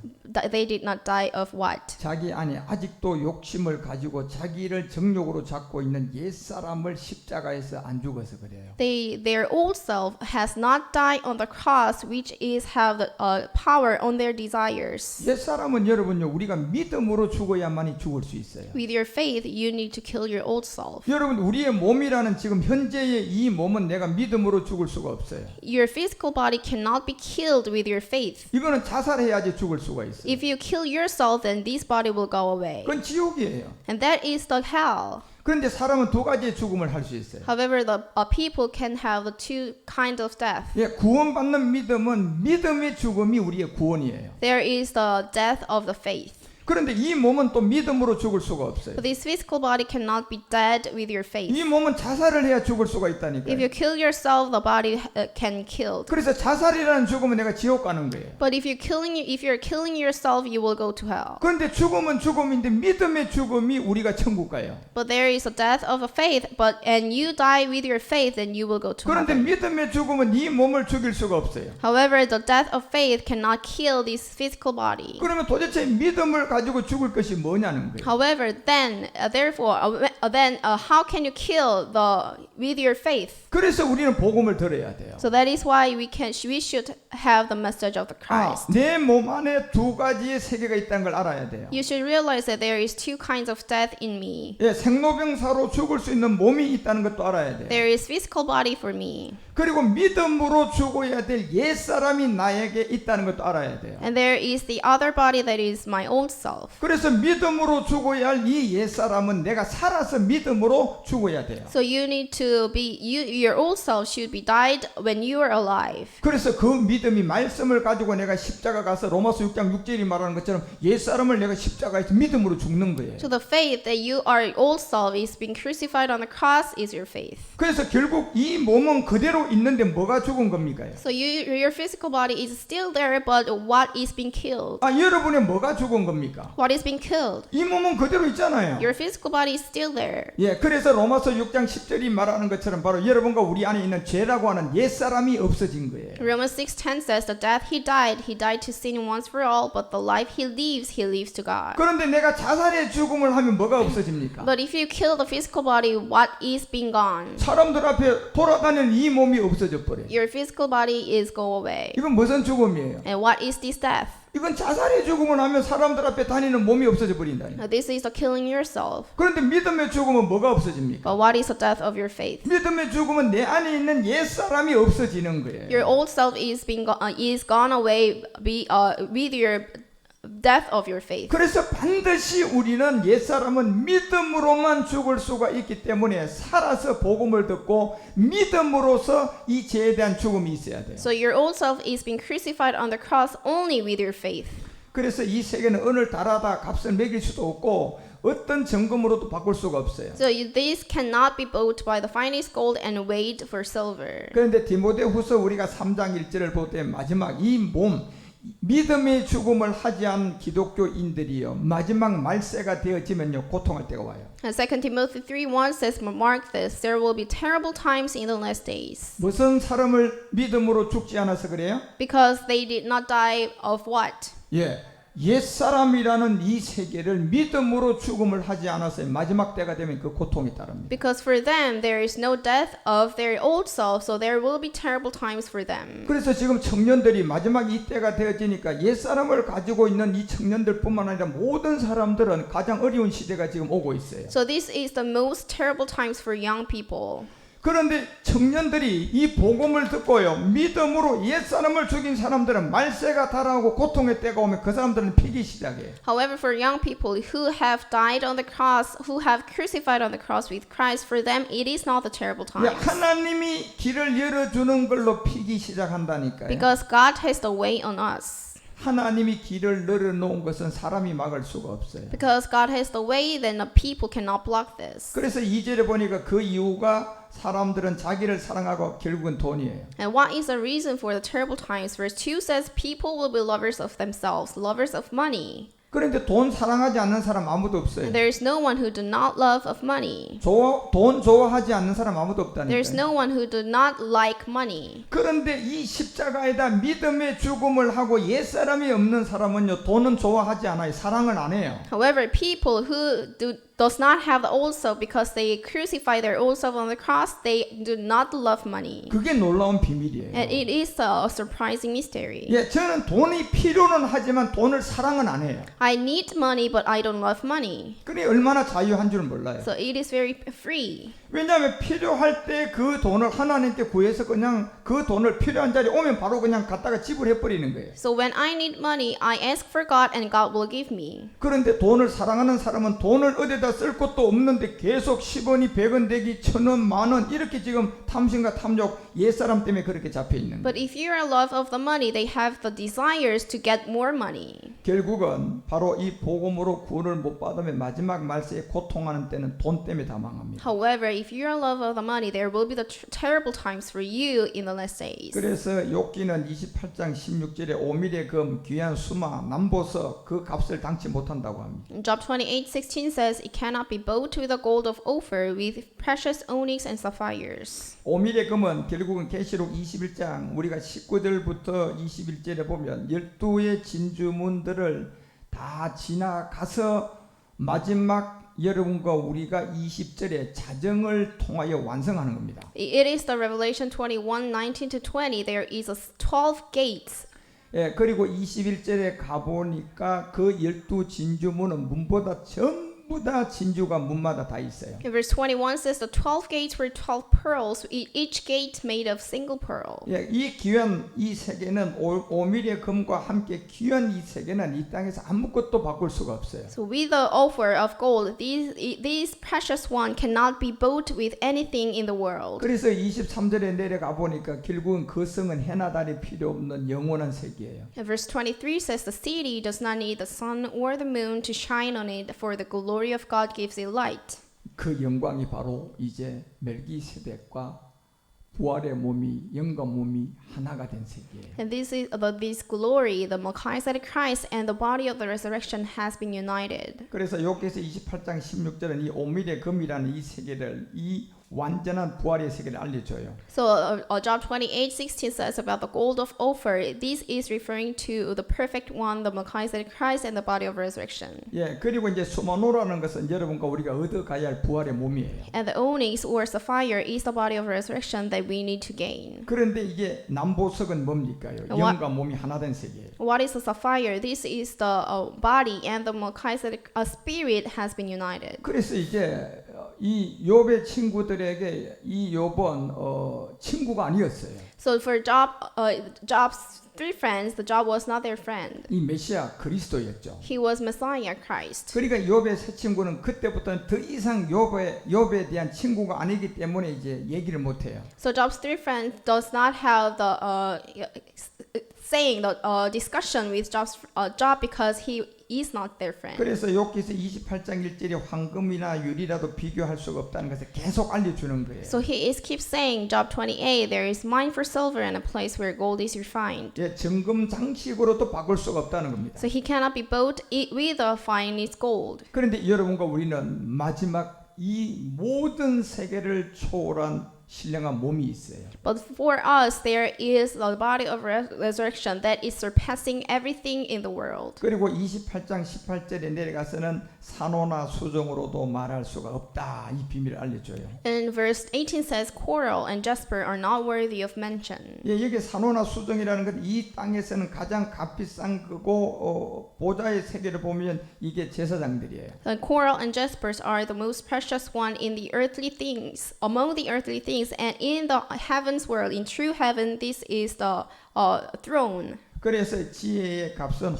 They did not die of what? 자기 안에 아직도 욕심을 가지고 자기를 정욕으로 잡고 있는 옛사람을 십자가에서 안 죽어서 그래요. Their old self has not died on the cross, which is have the power on their desires. 옛사람은 여러분요, 우리가 믿음으로 죽어야만이 죽을 수 있어요. With your faith, you need to kill your old self. 여러분, 우리의 몸이라는 지금 현재의 이 몸은 내가 믿음으로 죽을 수가 없어요. Your physical body cannot be killed with your faith. 이거는 자살해야지 죽을 수가 있어요. If you kill yourself, then this body will go away. 그건 지옥이에요. And that is the hell. 그런데 사람은 두 가지의 죽음을 할 수 있어요. However, the people can have the two kinds of death. 예, 구원받는 믿음은 믿음의 죽음이 우리의 구원이에요. There is the death of the faith. 그런데 이 몸은 또 믿음으로 죽을 수가 없어요. But this physical body cannot be dead with your faith. 이 몸은 자살을 해야 죽을 수가 If 있다니까요. you kill yourself, the body can kill. 그래서 자살이라는 죽음은 내가 지옥 가는 거예요. But if you're killing yourself, you will go to hell. 그런데 죽음은 죽음인데 믿음의 죽음이 우리가 천국 가요. But there is a death of a faith, and you die with your faith, then you will go to 그런데 heaven. 믿음의 죽음은 이 몸을 죽일 수가 없어요. However, the death of faith cannot kill this physical body. 그러면 도대체 믿음을 가지고 죽을 것이 뭐냐는 거예요. However, then, how can you kill with your faith? 그래서 우리는 복음을 들어야 돼요. So that is why we should have the message of the Christ. 내 몸 안에 두 가지의 세계가 있다는 걸 알아야 돼요. You should realize that there is two kinds of death in me. 예, 생로병사로 죽을 수 있는 몸이 있다는 것도 알아야 돼요. There is physical body for me. 그리고 믿음으로 죽어야 될 옛사람이 나에게 있다는 것도 알아야 돼요. And there is the other body that is my old self. 그래서 믿음으로 죽어야 할 이 옛사람은 내가 살아서 믿음으로 죽어야 돼요. So you need to your old self should be died when you are alive. 그래서 그 믿음이 말씀을 가지고 내가 십자가 가서 로마서 6장 6절이 말하는 것처럼 옛사람을 내가 십자가에서 믿음으로 죽는 거예요. So the faith that your old self is being crucified on the cross is your faith. 그래서 결국 이 몸은 그대로 있는데 뭐가 죽은 겁니까? So your physical body is still there, but what is being killed? 여러분의 뭐가 죽은 겁니까? What is being killed? 이 몸은 그대로 있잖아요. Your physical body is still there. 예, 그래서 로마서 6장 10절이 말하는 것처럼 바로 여러분과 우리 안에 있는 죄라고 하는 옛사람이 없어진 거예요. Romans 6:10 says, "The death he died to sin once for all, but the life he lives to God." 그런데 내가 자살의 죽음을 하면 뭐가 없어집니까? But if you kill the physical body, what is being gone? 사람들 앞에 돌아다니는 이 몸이 없어져 버려요. Your physical body is go away. 이건 무슨 죽음이에요? And what is this death? 이건 자살의 죽음을 하면 사람들 앞에 다니는 몸이 없어져 버린다니. Now, this is the killing yourself. 그런데 믿음의 죽음은 뭐가 없어집니까? But what is the death of your faith? 믿음의 죽음은 내 안에 있는 옛 사람이 없어지는 거예요. Your old self is gone away with your death of your faith. 그래서 반드시 우리는 옛 사람은 믿음으로만 죽을 수가 있기 때문에 살아서 복음을 듣고 믿음으로서 이 죄에 대한 죽음이 있어야 돼요. So your old self is being crucified on the cross only with your faith. 그래서 이 세계는 은을 달아다 값을 매길 수도 없고 어떤 정금으로도 바꿀 수가 없어요. So this cannot be bought by the finest gold and weighed for silver. 그런데 디모데후서 우리가 3장 1절을 볼 때 마지막 이 몸 믿음의 죽음을 하지 않은 기독교인들이요 마지막 말세가 되어지면요 고통할 때가 와요. And 2 Timothy 3:1 says, "Mark this: there will be terrible times in the last days." 무슨 사람을 믿음으로 죽지 않아서 그래요? Because they did not die of what? 예, 옛사람이라는 이 세계를 믿음으로 죽음을 하지 않았어요. 마지막 때가 되면 그 고통이 따릅니다. Because for them there is no death of their old self, so there will be terrible times for them. 그래서 지금 청년들이 마지막 이 때가 되어지니까 옛사람을 가지고 있는 이 청년들뿐만 아니라 모든 사람들은 가장 어려운 시대가 지금 오고 있어요. So this is the most terrible times for young people. 그런데 청년들이 이 복음을 듣고요, 믿음으로 옛사람을 죽인 사람들은 말세가 달아오고 고통의 때가 오면 그 사람들은 피기 시작해요. However, for young people who have died on the cross, who have crucified on the cross with Christ, for them it is not the terrible 예, times. 하나님이 길을 열어주는 걸로 피기 시작한다니까요. Because God has the way on us. 하나님이 길을 열어놓은 것은 사람이 막을 수가 없어요. Because God has the way, then the people cannot block this. 그래서 2절에 보니까 그 이유가 사람들은 자기를 사랑하고 결국은 돈이에요. And what is the reason for the terrible times? Verse 2 says, people will be lovers of themselves, lovers of money. 그런데 돈 사랑하지 않는 사람 아무도 없어요. There is no one who do not love of money. 돈 좋아하지 않는 사람 아무도 There is 없다니까요. no one who do not like money. 그런데 이 십자가에다 믿음의 죽음을 하고 옛사람이 없는 사람은요, 돈은 좋아하지 않아요. 사랑을 안 해요. However, people who does not have the old self because they crucify their old self on the cross, they do not love money. 그게 놀라운 비밀이에요. And it is a surprising mystery. 예, 저는 돈이 필요는 하지만 돈을 사랑은 안 해요. I need money, but I don't love money. 그게 얼마나 자유한 줄 몰라요. So it is very free. 왜냐하면 필요할 때 그 돈을 하나님께 구해서 그냥 그 돈을 필요한 자리에 오면 바로 그냥 갖다가 지불해 버리는 거예요. So when I need money, I ask for God and God will give me. 그런데 돈을 사랑하는 사람은 돈을 어디다 쓸 것도 없는데 계속 10원이 100원 되기 1000원 만원 이렇게 지금 탐심과 탐욕 옛사람 때문에 그렇게 잡혀 있는 거예요. But if you are love of the money, they have the desires to get more money. 결국은 바로 이 복음으로 구원을 못 받으면 마지막 말세에 고통하는 때는 돈 때문에 다 망합니다. However, if you are love of the money, there will be the terrible times for you in the last days. 그래서 욥기는 28장 16절에 오밀의 금, 귀한 수마, 남보석 그 값을 당치 못한다고 합니다. Job 28:16 says, "It cannot be bought with the gold of Ophir, with precious onyx and sapphires." 오밀의 금은 결국은 계시록 21장 우리가 19절부터 21절에 보면 12의 진주문들을 다 지나가서 마지막 여러분과 우리가 20절에 자정을 통하여 완성하는 겁니다. It is the Revelation 21:19 to 20. There is a 12 gates. 예, 그리고 21절에 가보니까 그 12 진주문은 문보다 전부 다 진주가 문마다 다 있어요. In verse 21 says the 12 gates were 12 pearls, each gate made of single pearl. 예, 이 귀한 이 세계는 오밀의 금과 함께 귀한 이 세계는 이 땅에서 아무것도 바꿀 수가 없어요. So with the offer of gold, these precious one cannot be bought with anything in the world. 그래서 23절에 내려가 보니까 결국은 그 성은 해나 달이 필요 없는 영원한 세계예요. And verse 23 says the city does not need the sun or the moon to shine on it, for the glory of God gives it light. 그 영광이 바로 이제 멜기세덱과 부활의 몸이 영광 몸이 하나가 된 세계예요. And this glory, the Melchizedek Christ and the body of the resurrection has been united. 그래서 여기서 28장 16절은 이 오밀의 금이라는 이 세계를 이 완전한 부활의 세계를 알려줘요. So Job 28:16 says about the gold of Ophir. This is referring to the perfect one, the Melchizedek Christ and the body of resurrection. 예, 그리고 이제 수마노라는 것은 여러분과 우리가 얻어가야 할 부활의 몸이에요. And the onyx or sapphire is the body of resurrection that we need to gain. 그런데 이게 남보석은 뭡니까요? 영과 몸이 하나 된 세계예요. What is a sapphire? This is the body, and the Melchizedek spirit has been united. 그래서 이제 이 욥의 친구들에게 이 욥은 친구가 아니었어요. So for Job's three friends, the Job was not their friend. 이 메시아 그리스도였죠. He was Messiah Christ. 그러니까 욥의 새 친구는 그때부터는 더 이상 욥에 대한 친구가 아니기 때문에 이제 얘기를 못 해요. So Job's three friends does not have the saying the discussion with Job because he is not their friend. 그래서 욥기서 28장 1절에 황금이나 유리라도 비교할 수가 없다는 것을 계속 알려주는 거예요. So he keeps saying, Job 28, there is mine for silver and a place where gold is refined. 예, 정금 장식으로도 바꿀 수가 없다는 겁니다. So he cannot be bought with the finest gold. 그런데 여러분과 우리는 마지막 이 모든 세계를 초월한 신령한 몸이 있어요. But for us, there is the body of resurrection that is surpassing everything in the world. 그리고 28장 18절에 내려가서는 산호나 수정으로도 말할 수가 없다. 이 비밀을 알려줘요. And verse 18 says, coral and jasper are not worthy of mention. 예, 여기 산호나 수정이라는 건 이 땅에서는 가장 값비싼 거고 보좌의 세계를 보면 이게 제사장들이에요. The coral and jaspers are the most precious one in the earthly things, among the earthly things, and in the heavens world, in true heaven, this is the throne. 그래서 지혜의 값은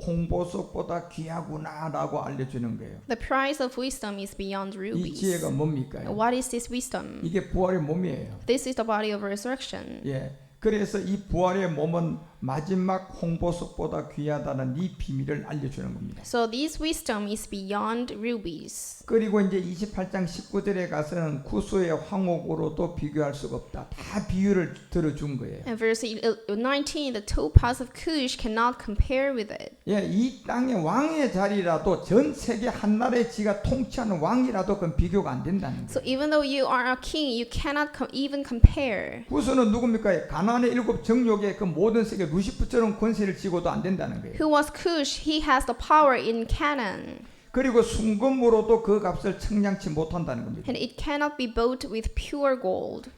홍보석보다 귀하구나라고 알려주는 거예요. The price of wisdom is beyond 이 rubies. 지혜가 뭡니까? What is this wisdom? 이게 부활의 몸이에요. This is the body of resurrection. 예. 그래서 이 부활의 몸은 마지막 홍보석보다 귀하다는 이 비밀을 알려주는 겁니다. So this wisdom is beyond rubies. 그리고 이제 28장 19절에 가서는 구수의 황옥으로도 비교할 수가 없다. 다 비유를 들어준 거예요. And verse 19, the topaz of Cush cannot compare with it. 예, 이 땅의 왕의 자리라도 전 세계 한 나라의 지가 통치하는 왕이라도 그건 비교가 안 된다는 So 거예요. even though you are a king, you cannot even compare. 구수는 누굽니까? 가나안의 7 정욕의 그 모든 세계 루시프처럼 권세를 쥐고도 안 된다는 거예요. Who was Cush? He has the power in Canaan. 그리고 순금으로도 그 값을 청량치 못한다는 겁니다. And it cannot be bought with pure gold.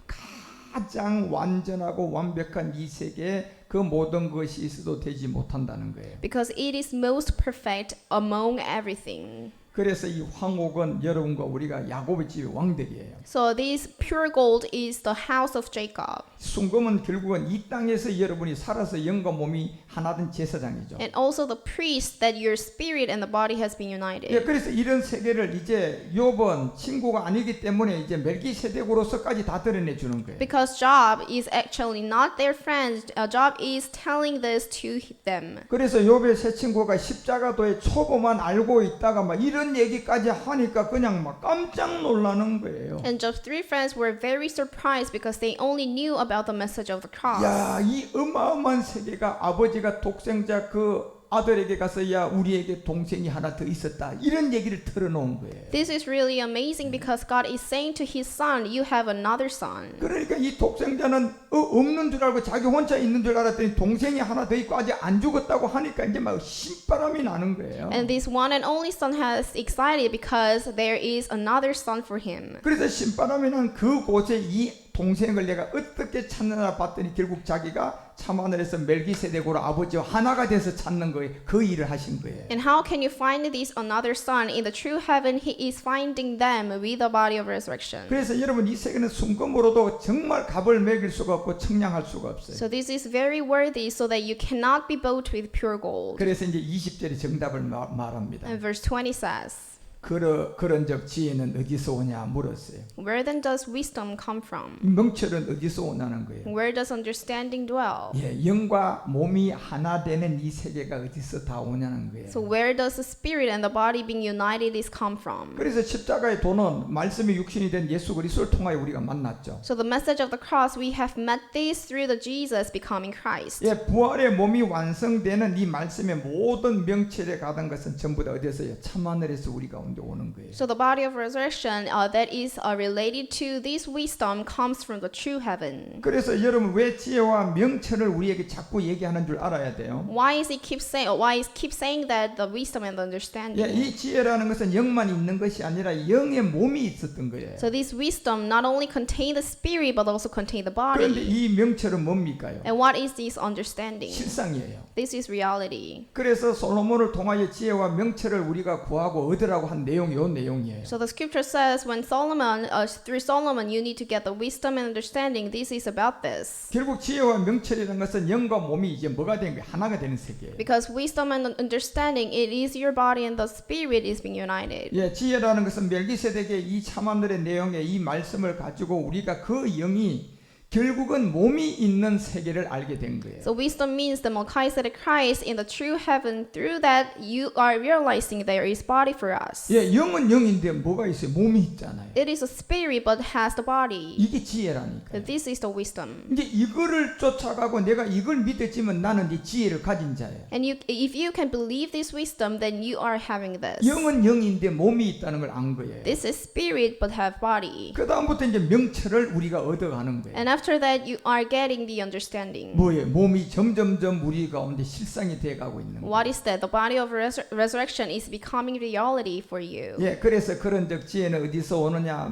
가장 완전하고 완벽한 이 세계에 그 모든 것이 있어도 되지 못한다는 거예요. Because it is most perfect among everything. 그래서 이 황옥은 여러분과 우리가 야곱의 집의 왕들이에요. So this pure gold is the house of Jacob. 순금은 결국은 이 땅에서 여러분이 살아서 영과 몸이 하나 된 제사장이죠. And also the priest that your spirit and the body has been 예, united. 그래서 이런 세계를 이제 욥은 친구가 아니기 때문에 이제 멜기세덱으로서까지 다 드러내 주는 거예요. Because Job is actually not their friend. Job is telling this to them. 그래서 욥의 새 친구가 십자가도의 초보만 알고 있다가 막 이런 얘기까지 하니까 그냥 막 깜짝 놀라는 거예요. And Job's three friends were very surprised because they only knew about the message of the cross. 야, 이 어마어마한 세계가 아버지가 독생자 그 아들에게 가서 야 우리에게 동생이 하나 더 있었다 이런 얘기를 털어놓은 거예요. This is really amazing because God is saying to his son, you have another son. 그러니까 이 독생자는 없는 줄 알고 자기 혼자 있는 줄 알았더니 동생이 하나 더 있고 아직 안 죽었다고 하니까 이제 막 신바람이 나는 거예요. And this one and only son has excited because there is another son for him. 그래서 신바람이 난 그곳에 이 동생을 내가 어떻게 찾느냐 봤더니 결국 자기가 참하늘에서 멜기세덱으로 아버지와 하나가 돼서 찾는 거예요. 그 일을 하신 거예요. And how can you find this another son? In the true heaven, he is finding them with the body of resurrection. 그래서 여러분 이 세계는 순금으로도 정말 값을 매길 수가 없고 청량할 수가 없어요. So this is very worthy so that you cannot be bought with pure gold. 그래서 이제 20절이 정답을 말합니다. And verse 20 says, 그런즉 지혜는 어디서 오냐 물었어요. where then does wisdom come from? 명철은 어디서 오냐는 거예요. Where does understanding dwell? 예, 영과 몸이 하나 되는 이 세계가 어디서 다 오냐는 거예요. So where does the spirit and the body being united is come from? 그래서 십자가의 도는 말씀이 육신이 된 예수 그리스도를 통하여 우리가 만났죠. So the message of the cross, we have met this through the Jesus becoming Christ. 예, 부활의 몸이 완성되는 이 말씀의 모든 명철에 가던 것은 전부 다 어디서요? 참하늘에서 우리 가운데 오는 거예요. So the body of resurrection that is related to this wisdom comes from the true heaven. 그래서 여러분 왜 지혜와 명철을 우리에게 자꾸 얘기하는 줄 알아야 돼요. Why is it keep saying that the wisdom and the understanding? 예, 이 지혜라는 것은 영만 있는 것이 아니라 영의 몸이 있었던 거예요. So this wisdom not only contain the spirit but also contain the 그런데 body. 이 명철은 뭡니까요? And what is this understanding? 실상이에요. This is reality. 그래서 솔로몬을 통하여 지혜와 명철을 우리가 구하고 얻으라고 한 내용이 요 내용이에요. So the scripture says when through Solomon you need to get the wisdom and understanding. This is about this. 결국 지혜와 명철이라는 것은 영과 몸이 이제 뭐가 되는 거예요? 하나가 되는 세계예요. Because wisdom and understanding, it is your body and the spirit is being united. 예, 지혜라는 것은 멜기세덱의 이 참하늘의 내용의 이 말씀을 가지고 우리가 그 영이 결국은 몸이 있는 세계를 알게 된 거예요. So wisdom means the Melchizedek Christ in the true heaven. Through that, you are realizing there is body for us. 예, 영은 영인데 뭐가 있어요? 몸이 있잖아요. It is a spirit but has the body. 이게 지혜라니까요. This is the wisdom. 이제 이거를 쫓아가고 내가 이걸 믿었지만 나는 이 지혜를 가진 자예요. And if you can believe this wisdom, then you are having this. 영은 영인데 몸이 있다는 걸 안 거예요. This is spirit but have body. 그 다음부터 이제 명철을 우리가 얻어가는 거예요. And after that, you are getting the understanding. 뭐예요? 몸이 점점점 우리 가운데 실상이 돼가고 있는 거예요. What is that? The body of resurrection is becoming reality for you. 예, 그래서 그런즉 지혜는 어디서 오느냐?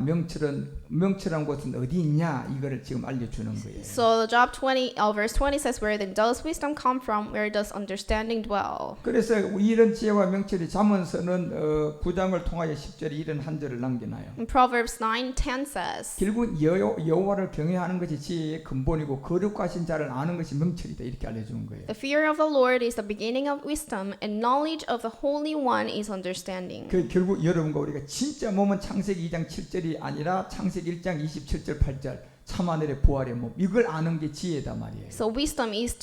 명철한 곳은 어디 있냐? 이거를 지금 알려주는 거예요. So Job 20, verse 20 says, "Where then does wisdom come from? Where does understanding dwell?" 그래서 이런 지혜와 명철이 잠언서는 9장을 통하여 10절에 이런 한 절을 남겨놔요. In Proverbs 9:10 says, 결국 여호와를 경외하는 것이 지혜의 근본이고 거룩하신 자를 아는 것이 명철이다 이렇게 알려주는 거예요. "The fear of the Lord is the beginning of wisdom, and knowledge of the Holy One is understanding." 그 결국 여러분과 우리가 진짜 몸은 창세기 2장 7절이 아니라 창세기 1장 27절 8절 참하늘의 부활의 몸 이걸 아는 게 지혜다 말이에요. So wisdom is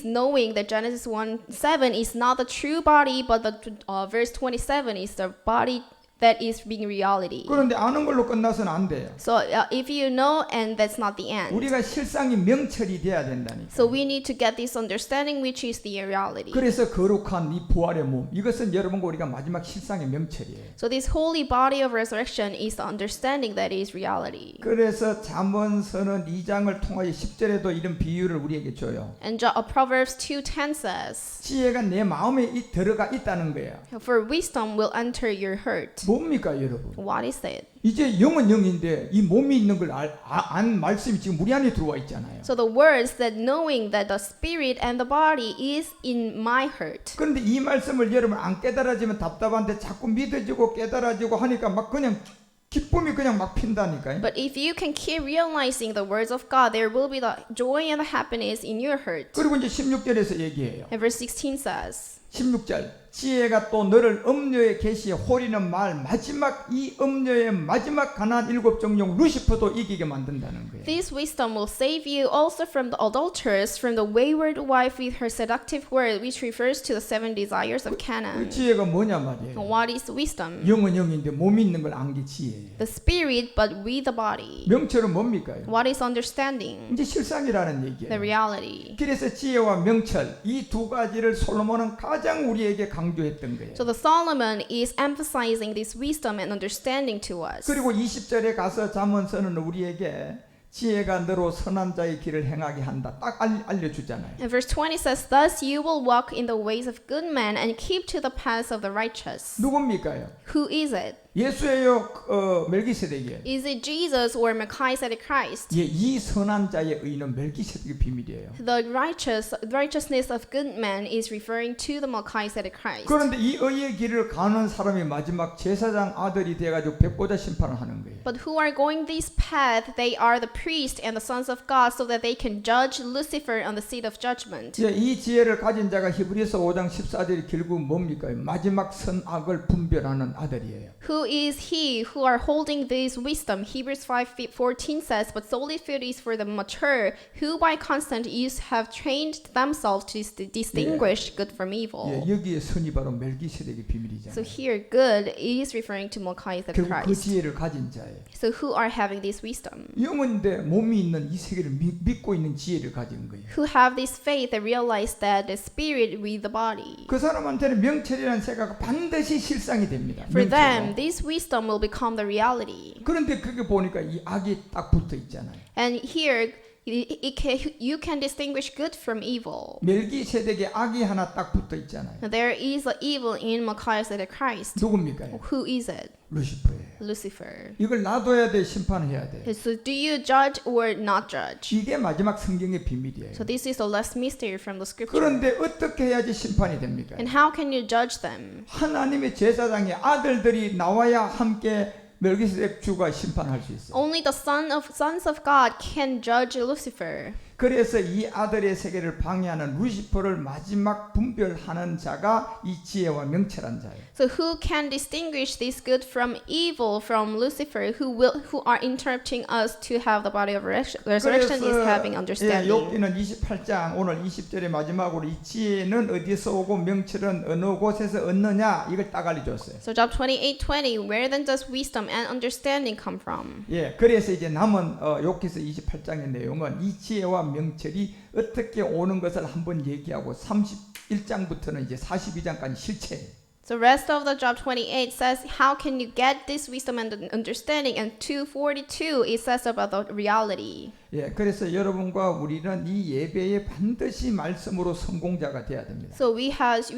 knowing that Genesis 1:7 is not the true body, but the verse 27 is the body that is being reality. 그런데 아는 걸로 끝나서는 안 돼요. So if you know, and that's not the end. 우리가 실상이 명철이 돼야 된다니까. So we need to get this understanding, which is the reality. 그래서 거룩한 이 부활의 몸 이것은 여러분과 우리가 마지막 실상의 명철이에요. So this holy body of resurrection is the understanding that is reality. 그래서 잠언서는 2장을 통하여 10절에도 이런 비유를 우리에게 줘요. And Proverbs 2:10 says, 지혜가 내 마음에 들어가 있다는 거예요. "For wisdom will enter your heart." 뭡니까 여러분? What is it? 이제 영은 영인데 이 몸이 있는 걸 안 말씀이 지금 우리 안에 들어와 있잖아요. So the words that knowing that the spirit and the body is in my heart. 그런데 이 말씀을 여러분 안 깨달아지면 답답한데 자꾸 믿어지고 깨달아지고 하니까 막 그냥 기쁨이 그냥 막 핀다니까요. But if you can keep realizing the words of God, there will be the joy and the happiness in your heart. 그리고 이제 16절에서 얘기해요. And verse 16 says, 16절 지혜가 또 너를 음녀의 계시에 홀리는 말 마지막 이 음녀의 마지막 가난 일곱 정령 루시퍼도 이기게 만든다는 거예요. "This wisdom will save you also from the adulteress, from the wayward wife with her seductive word," which refers to the 7 desires of 그 Canaan. 지혜가 뭐냐 말이에요. What is wisdom? 영은 영인데 몸이 있는 걸 안 게 지혜예요. The spirit, but with the body. 명철은 뭡니까? What is understanding? 이제 실상이라는 The 얘기예요. reality. 그래서 지혜와 명철 이 두 가지를 솔로몬은 가장 우리에게 강조했던 거예요. So the Solomon is emphasizing this wisdom and understanding to us. 그리고 20절에 가서 잠언서는 우리에게 지혜가 너로 선한 자의 길을 행하게 한다. 딱 알려주잖아요. And verse 20 says, "Thus you will walk in the ways of good men and keep to the paths of the righteous." 누굽니까요? Who is it? 예수예요, 멜기세덱이에요. Is it Jesus or Melchizedek Christ? 예, 이 선한 자의 의는 멜기세덱의 비밀이에요. The righteousness of good men is referring to the Melchizedek Christ. 그런데 이 의의 길을 가는 사람이 마지막 제사장 아들이 돼가지고 백보자 심판을 하는 거예요. But who are going this path, they are the priest and the sons of God, so that they can judge Lucifer on the seat of judgment. 예, 이 지혜를 가진 자가 히브리서 5장 14절이 결국 뭡니까? 마지막 선악을 분별하는 아들이에요. Who is he who are holding this wisdom? Hebrews 5:14 says, "But solid food is for the mature, who by constant use have trained themselves to distinguish good from evil." 예, 여기에 선이 바로 멜기세덱의 비밀이잖아요. So here, good is referring to Melchizedek 결국 그 Christ. 지혜를 가진 자예요. So who are having this wisdom? 영인데 몸이 있는 이 세계를 믿고 있는 지혜를 가진 거예요. Who have this faith and realize that the spirit with the body. 그 사람한테는 명철이라는 세계가 반드시 실상이 됩니다. For 명철로. them, this wisdom will become the reality. 그런데 그게 보니까 이 악이 딱 붙어 있잖아요. And here, you can distinguish good from evil. 멜기세덱의 악이 하나 딱 붙어 있잖아요. There is an evil in Melchizedek Christ. 누굽니까? Who is it? 루시퍼예요. Lucifer. 이걸 놔둬야 돼, 심판해야 돼. So do you judge or not judge? 이게 마지막 성경의 비밀이에요. So this is the last mystery from the scripture. 그런데 어떻게 해야지 심판이 됩니까? And how can you judge them? 하나님의 제사장의 아들들이 나와야 함께 멜기세덱 주가 심판할 수 있어요. Only the sons of God can judge Lucifer. 그래서 이 아들의 세계를 방해하는 루시퍼를 마지막 분별하는 자가 이 지혜와 명철한 자예요. So who can distinguish this good from evil from Lucifer, who are interrupting us to have the body of resurrection is having understanding. 욥기는 28장 오늘 20절의 마지막으로 이 지혜는 어디서 오고 명철은 어느 곳에서 얻느냐 이걸 딱 알려줬어요. So Job 28:20, where then does wisdom and understanding come from? 예, 그래서 이제 남은 욥기서 28장의 내용은 이 지혜와 명철이 어떻게 오는 것을 한번 얘기하고 31장부터는 이제 42장까지 실체예요. The rest of the Job 28 says, how can you get this wisdom and understanding? And 242, it says about the reality. 예, 그래서 여러분과 우리는 이 예배에 반드시 말씀으로 성공자가 돼야 됩니다. So we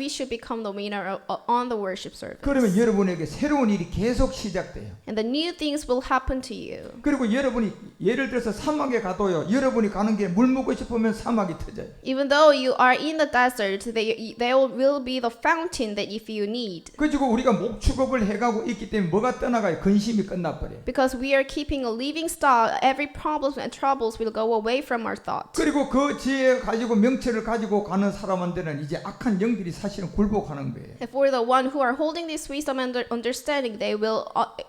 should become the winner on the worship service. 그러면 여러분에게 새로운 일이 계속 시작돼요. And the new things will happen to you. 그리고 여러분이 예를 들어서 사막에 가도요. 여러분이 가는 게 물 먹고 싶으면 사막이 터져요. Even though you are in the desert, there will be the fountain that if you need. 그리고 우리가 목축업을 해가고 있기 때문에 뭐가 떠나가요? 근심이 끝나버려요. Because we are keeping a living stock, every problem and troubles will go away from our thoughts. 그리고 그 지혜 가지고 명철을 가지고 가는 사람한테는 이제 악한 영들이 사실은 굴복하는 거예요. And for the one who are holding this wisdom and understanding, they will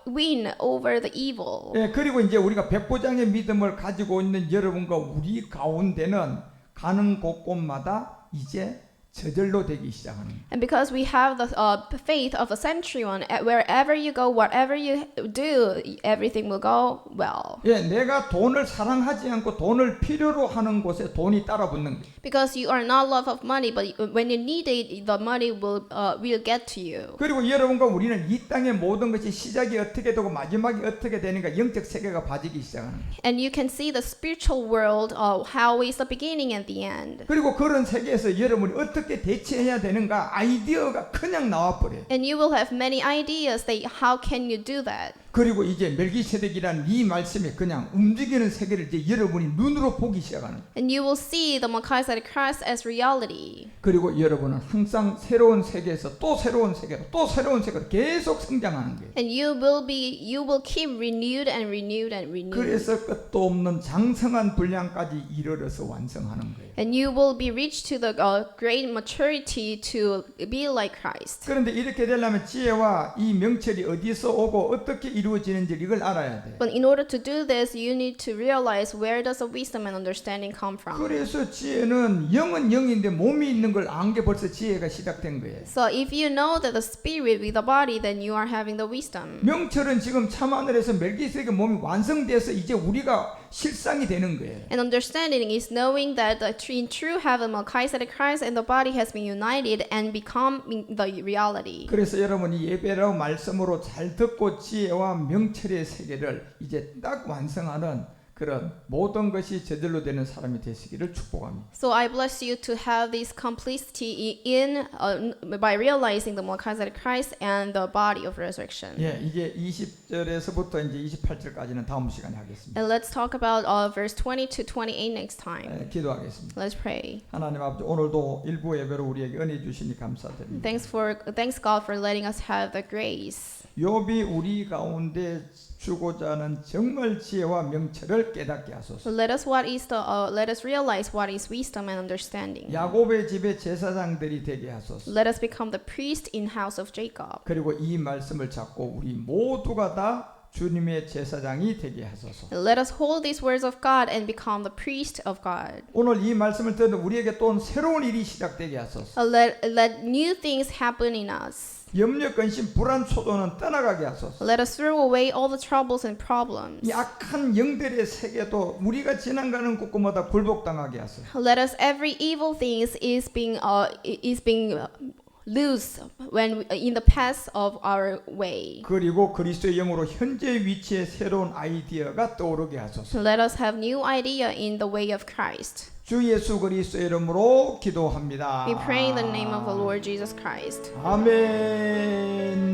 win over the evil. 예, 그리고 이제 우리가 백보장의 믿음을 가지고 있는 여러분과 우리 가운데는 가는 곳곳마다 이제 저절로 되기 시작하는 거예요. And because we have the faith of a centurion, wherever you go, whatever you do, everything will go well. 예, 내가 돈을 사랑하지 않고 돈을 필요로 하는 곳에 돈이 따라붙는 거예요. Because you are not love of money, but when you need it, the money will get to you. 그리고 여러분과 우리는 이 땅의 모든 것이 시작이 어떻게 되고 마지막이 어떻게 되는가 영적 세계가 봐지기 시작하는 거예요. And you can see the spiritual world, how is the beginning and the end. 그리고 그런 세계에서 여러분이 어떻게 대처해야 되는가 아이디어가 그냥 나와버려요. And you will have many ideas that how can you do that. 그리고 이제 멜기세덱이라는 이 말씀이 그냥 움직이는 세계를 이제 여러분이 눈으로 보기 시작하는 거예요. And you will see the Melchizedek Christ as reality. 그리고 여러분은 항상 새로운 세계에서 또 새로운 세계로 또 새로운 세계로 계속 성장하는 거예요. And you will keep renewed and renewed and renewed. 그래서 끝도 없는 장성한 분량까지 이르러서 완성하는 거예요. And you will be reached to the great maturity to be like Christ. 그런데 이렇게 되려면 지혜와 이 명철이 어디서 오고 어떻게 이루어지는지 이걸 알아야 돼. But in order to do this, you need to realize where does the wisdom and understanding come from. 그래서 지혜는 영은 영인데 몸이 있는 걸 안 게 벌써 지혜가 시작된 거예요. So if you know that the spirit with the body, then you are having the wisdom. 명철은 지금 참하늘에서 멜기세덱의 몸이 완성돼서 이제 우리가 실상이 되는 거예요. And understanding is knowing that in true heaven, Melchizedek Christ and the body has been united and become the reality. 그래서 여러분이 예배라고 말씀으로 잘 듣고 지혜와 명철의 세계를 이제 딱 완성하는 그런 모든 것이 저절로 되는 사람이 되시기를 축복합니다. So I bless you to have this complicity by realizing the Melchizedek Christ and the body of resurrection. 예, 이제 20절에서부터 이제 28절까지는 다음 시간에 하겠습니다. And let's talk about verse 20 to 28 next time. 예, 기도하겠습니다. Let's pray. 하나님 아버지 오늘도 일부 예배로 우리에게 은혜 주시니 감사드립니다. Thanks God for letting us have the grace. 욥이 우리 가운데 주고자 하는 정말 지혜와 명철을 깨닫게 하소서. So let us realize what is wisdom and understanding. 야곱의 집의 제사장들이 되게 하소서. Let us become the priest in house of Jacob. 그리고 이 말씀을 잡고 우리 모두가 다 주님의 제사장이 되게 하소서. Let us hold these words of God and become the priest of God. 오늘 이 말씀을 듣는 우리에게 또 새로운 일이 시작되게 하소서. Let new things happen in us. 염려, 근심, 불안, 초조는 떠나가게 하소서. Let us throw away all the troubles and problems. 이 악한 영들의 세계도 우리가 지나가는 곳곳마다 굴복당하게 하소서. Let us every evil things is being loose when in the path of our way. 그리고 그리스도의 영으로 현재 위치의 새로운 아이디어가 떠오르게 하소서. Let us have new idea in the way of Christ. 주 예수 그리스도의 이름으로 기도합니다. We pray in the name of the Lord Jesus Christ. 아멘.